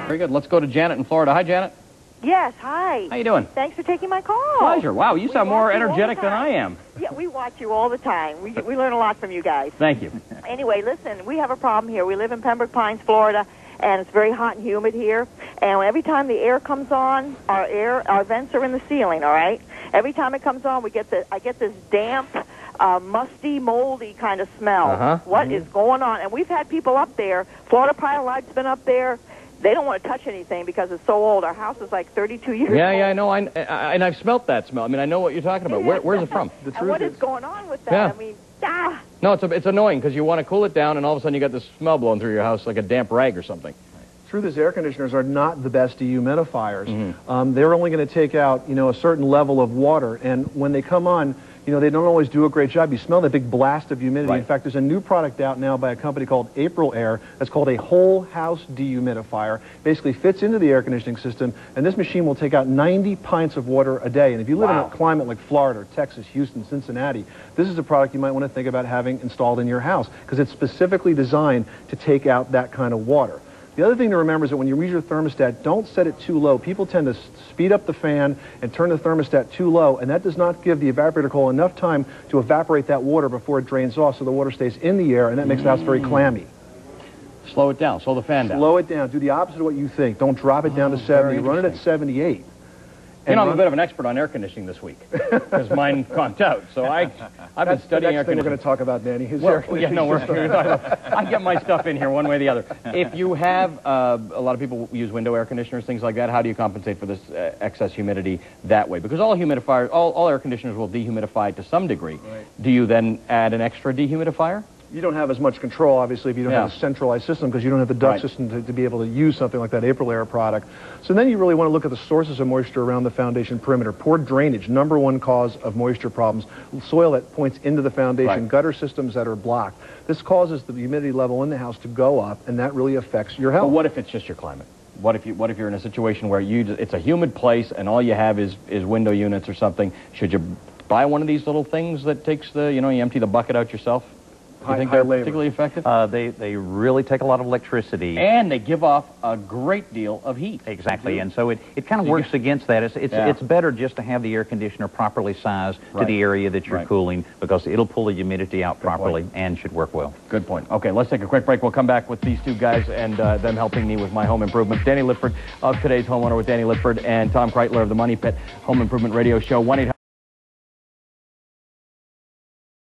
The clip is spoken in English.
Very good. Let's go to Janet in Florida. Hi, Janet. Yes, hi. How you doing? Thanks for taking my call. Pleasure. Wow, you sound more energetic than I am. Yeah, we watch you all the time. We learn a lot from you guys. Thank you. Anyway, listen, we have a problem here. We live in Pembroke Pines, Florida, and it's very hot and humid here. And every time the air comes on, our vents are in the ceiling, all right? Every time it comes on, I get this damp, musty, moldy kind of smell. What is going on? And we've had people up there. Florida Pyrolite's been up there. They don't want to touch anything because it's so old. Our house is like 32 years old. Yeah, I know. And I've smelt that smell. I mean, I know what you're talking about. Where's it from? And what is going on with that? Yeah. I mean, No, it's annoying because you want to cool it down, and all of a sudden you got this smell blowing through your house like a damp rag or something. Truth is, air conditioners are not the best dehumidifiers. They're only going to take out, a certain level of water, and when they come on, they don't always do a great job. You smell that big blast of humidity. Right. In fact, there's a new product out now by a company called Aprilaire that's called a whole house dehumidifier. Basically fits into the air conditioning system, and this machine will take out 90 pints of water a day. And if you live in a climate like Florida, Texas, Houston, Cincinnati, this is a product you might want to think about having installed in your house because it's specifically designed to take out that kind of water. The other thing to remember is that when you read your thermostat, don't set it too low. People tend to speed up the fan and turn the thermostat too low, and that does not give the evaporator coil enough time to evaporate that water before it drains off, so the water stays in the air, and that makes the house very clammy. Slow it down. Slow the fan down. Slow it down. Do the opposite of what you think. Don't drop it down to 70. Run it at 78. I'm a bit of an expert on air conditioning this week because mine conked out. So I've been studying air conditioning. We're going to talk about, Danny. I get my stuff in here one way or the other. If you have a lot of people use window air conditioners, things like that, how do you compensate for this excess humidity that way? Because all humidifiers, all air conditioners will dehumidify to some degree. Right. Do you then add an extra dehumidifier? You don't have as much control, obviously, if you don't have a centralized system because you don't have the duct system to be able to use something like that Aprilaire product. So then you really want to look at the sources of moisture around the foundation perimeter. Poor drainage, #1 cause of moisture problems. Soil that points into the foundation, gutter systems that are blocked. This causes the humidity level in the house to go up, and that really affects your health. But what if it's just your climate? What if you're in a situation where it's a humid place and all you have is window units or something? Should you buy one of these little things that takes you empty the bucket out yourself? Do you think they're particularly effective? They really take a lot of electricity. And they give off a great deal of heat. Exactly, and so it kind of works against that. It's better just to have the air conditioner properly sized to the area that you're cooling because it'll pull the humidity out properly and should work well. Good point. Okay, let's take a quick break. We'll come back with these two guys and them helping me with my home improvement. Danny Lipford of Today's Homeowner with Danny Lipford and Tom Kraetler of the Money Pit Home Improvement Radio Show. 1-800